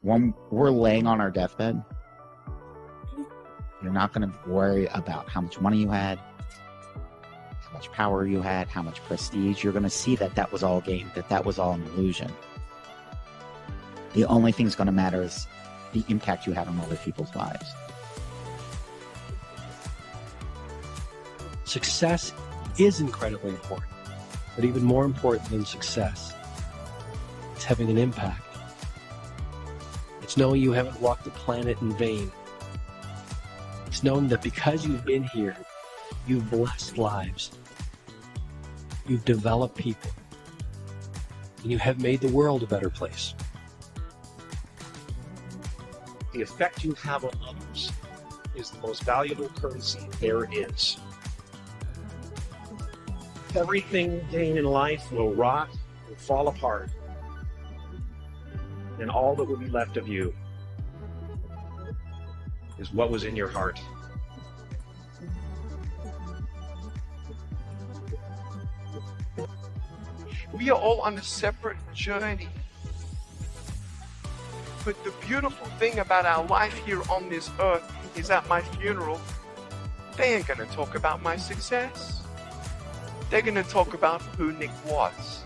when we're laying on our deathbed, you're not going to worry about how much money you had, how much power you had, how much prestige. You're going to see that that was all game, that that was all an illusion. The only thing that's going to matter is the impact you had on other people's lives. Success is incredibly important, but even more important than success, it's having an impact. It's knowing you haven't walked the planet in vain. It's knowing that because you've been here, you've blessed lives, you've developed people, and you have made the world a better place. The effect you have on others is the most valuable currency there is. Everything gained in life will rot, will fall apart, and all that will be left of you is what was in your heart. We are all on a separate journey. But the beautiful thing about our life here on this earth is at my funeral, they ain't gonna talk about my success. They're gonna talk about who Nick was,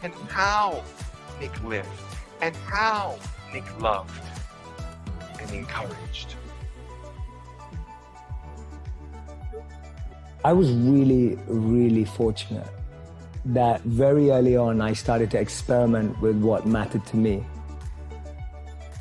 and how Nick lived, and how Nick loved and encouraged. I was really, really fortunate that very early on I started to experiment with what mattered to me.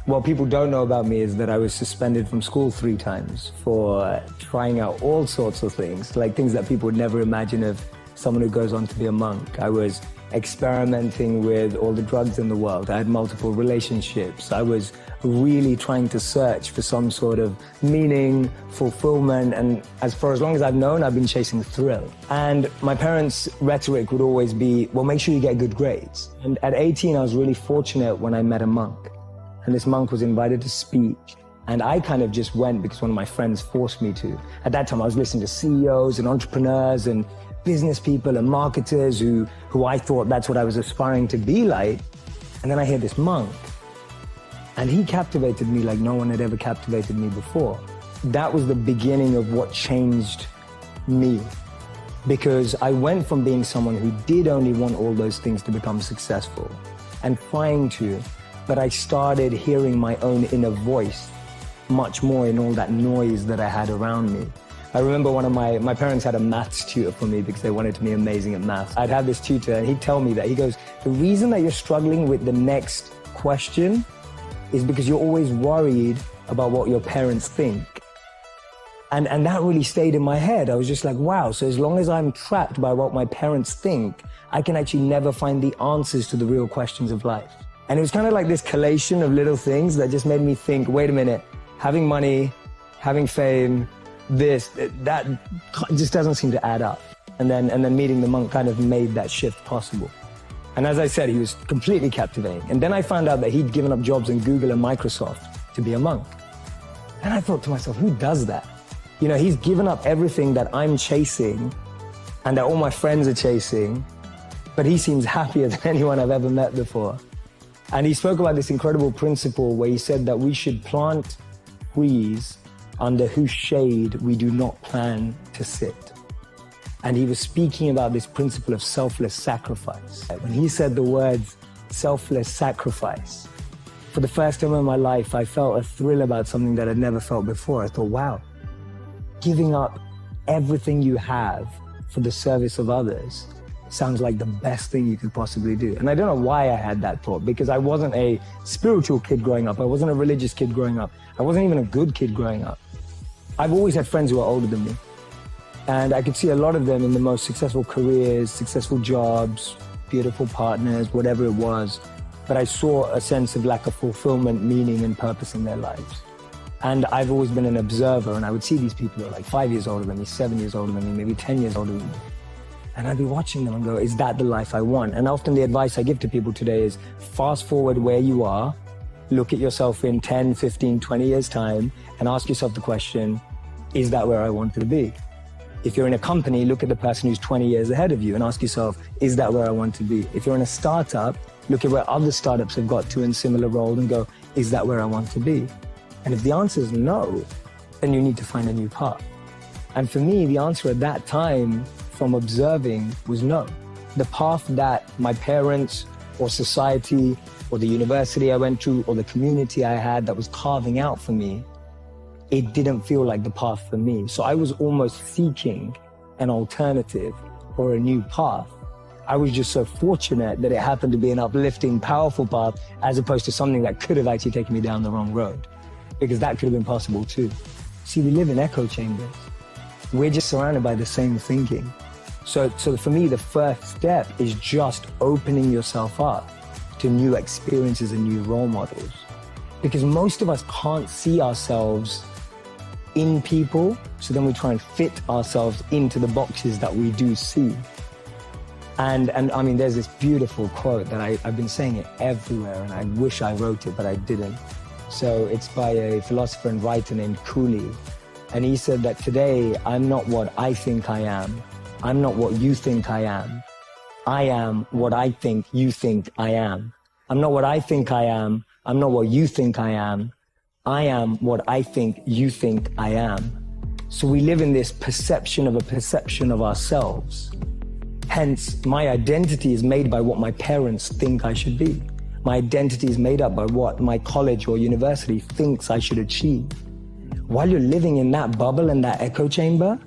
What people don't know about me is that I was suspended from school 3 times for trying out all sorts of things, like things that people would never imagine of someone who goes on to be a monk. I was experimenting with all the drugs in the world. I had multiple relationships. I was really trying to search for some sort of meaning, fulfillment, and for as long as I've known, I've been chasing thrill. And my parents' rhetoric would always be, well, make sure you get good grades. And at 18, I was really fortunate when I met a monk. And this monk was invited to speak. And I kind of just went because one of my friends forced me to. At that time, I was listening to CEOs and entrepreneurs and business people and marketers who I thought that's what I was aspiring to be like. And then I hear this monk. And he captivated me like no one had ever captivated me before. That was the beginning of what changed me. Because I went from being someone who did only want all those things to become successful and trying to, but I started hearing my own inner voice much more in all that noise that I had around me. I remember one of my parents had a maths tutor for me because they wanted to be amazing at maths. I'd have this tutor and he'd tell me that. He goes, the reason that you're struggling with the next question is because you're always worried about what your parents think. And that really stayed in my head. I was just like, wow, so as long as I'm trapped by what my parents think, I can actually never find the answers to the real questions of life. And it was kind of like this collation of little things that just made me think, wait a minute, having money, having fame, that just doesn't seem to add up. And then meeting the monk kind of made that shift possible. And as I said, he was completely captivating. And then I found out that he'd given up jobs in Google and Microsoft to be a monk. And I thought to myself, who does that? You know, he's given up everything that I'm chasing and that all my friends are chasing, but he seems happier than anyone I've ever met before. And he spoke about this incredible principle where he said that we should plant trees under whose shade we do not plan to sit. And he was speaking about this principle of selfless sacrifice. When he said the words selfless sacrifice, for the first time in my life, I felt a thrill about something that I'd never felt before. I thought, wow, giving up everything you have for the service of others sounds like the best thing you could possibly do. And I don't know why I had that thought, because I wasn't a spiritual kid growing up. I wasn't a religious kid growing up. I wasn't even a good kid growing up. I've always had friends who are older than me. And I could see a lot of them in the most successful careers, successful jobs, beautiful partners, whatever it was. But I saw a sense of lack of fulfillment, meaning, and purpose in their lives. And I've always been an observer, and I would see these people who are like 5 years older than me, 7 years older than me, maybe 10 years older than me. And I'd be watching them and go, is that the life I want? And often the advice I give to people today is fast forward where you are, look at yourself in 10, 15, 20 years time, and ask yourself the question, is that where I want to be? If you're in a company, look at the person who's 20 years ahead of you and ask yourself, is that where I want to be? If you're in a startup, look at where other startups have got to in similar roles and go, Is that where I want to be? And if the answer is no, then you need to find a new path. And for me, the answer at that time from observing was no. The path that my parents or society or the university I went to or the community I had that was carving out for me, it didn't feel like the path for me. So I was almost seeking an alternative or a new path. I was just so fortunate that it happened to be an uplifting, powerful path as opposed to something that could have actually taken me down the wrong road, because that could have been possible too. See, we live in echo chambers. We're just surrounded by the same thinking. So for me, the first step is just opening yourself up to new experiences and new role models. Because most of us can't see ourselves in people, so then we try and fit ourselves into the boxes that we do see. And I mean, there's this beautiful quote that I've been saying it everywhere, and I wish I wrote it, but I didn't. So it's by a philosopher and writer named Cooley. And he said that today, I'm not what I think I am. I'm not what you think I am. I am what I think you think I am. I'm not what I think I am. I'm not what you think I am. I am what I think you think I am. So we live in this perception of a perception of ourselves. Hence, my identity is made by what my parents think I should be. My identity is made up by what my college or university thinks I should achieve. While you're living in that bubble and that echo chamber,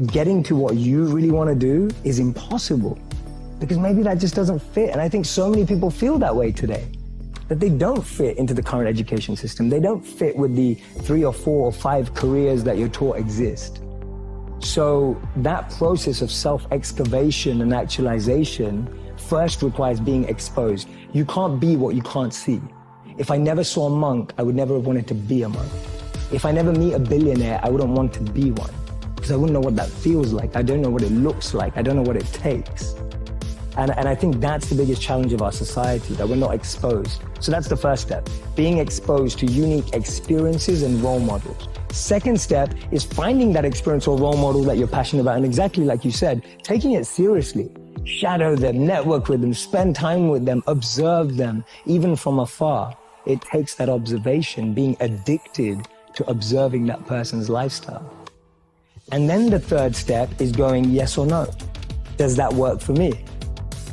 getting to what you really want to do is impossible, because maybe that just doesn't fit. And I think so many people feel that way today, that they don't fit into the current education system. They don't fit with the 3 or 4 or 5 careers that you're taught exist. So that process of self-excavation and actualization first requires being exposed. You can't be what you can't see. If I never saw a monk, I would never have wanted to be a monk. If I never meet a billionaire, I wouldn't want to be one, because I wouldn't know what that feels like. I don't know what it looks like. I don't know what it takes. And I think that's the biggest challenge of our society, that we're not exposed. So that's the first step, being exposed to unique experiences and role models. Second step is finding that experience or role model that you're passionate about, and exactly like you said, taking it seriously. Shadow them, network with them, spend time with them, observe them, even from afar. It takes that observation, being addicted to observing that person's lifestyle. And then the third step is going yes or no. Does that work for me?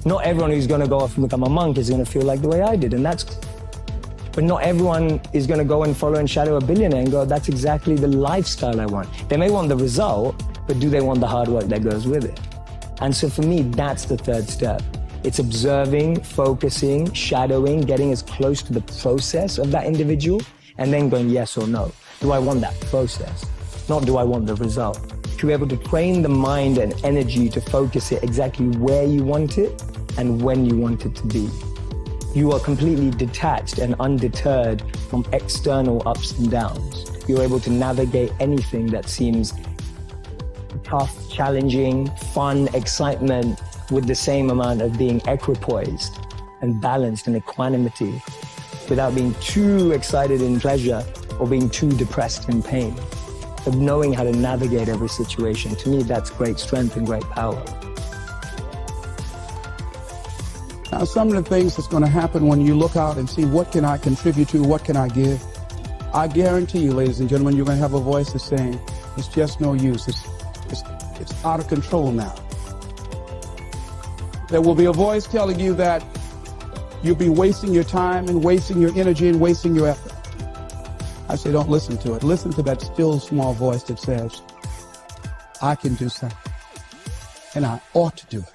Not everyone who's going to go off and become a monk is going to feel like the way I did, and that's, but not everyone is going to go and follow and shadow a billionaire and go, that's exactly the lifestyle I want. They may want the result, but do they want the hard work that goes with it? And so for me, that's the third step. It's observing, focusing, shadowing, getting as close to the process of that individual, and then going yes or no. Do I want that process? Not do I want the result? To be able to train the mind and energy to focus it exactly where you want it and when you want it to be. You are completely detached and undeterred from external ups and downs. You're able to navigate anything that seems tough, challenging, fun, excitement, with the same amount of being equipoised and balanced in equanimity, without being too excited in pleasure or being too depressed in pain. Of knowing how to navigate every situation. To me, that's great strength and great power. Now, some of the things that's going to happen when you look out and see what can I contribute to, what can I give, I guarantee you, ladies and gentlemen, you're going to have a voice that's saying, it's just no use. It's out of control now. There will be a voice telling you that you'll be wasting your time and wasting your energy and wasting your effort. I say, don't listen to it. Listen to that still small voice that says, I can do something, and I ought to do it.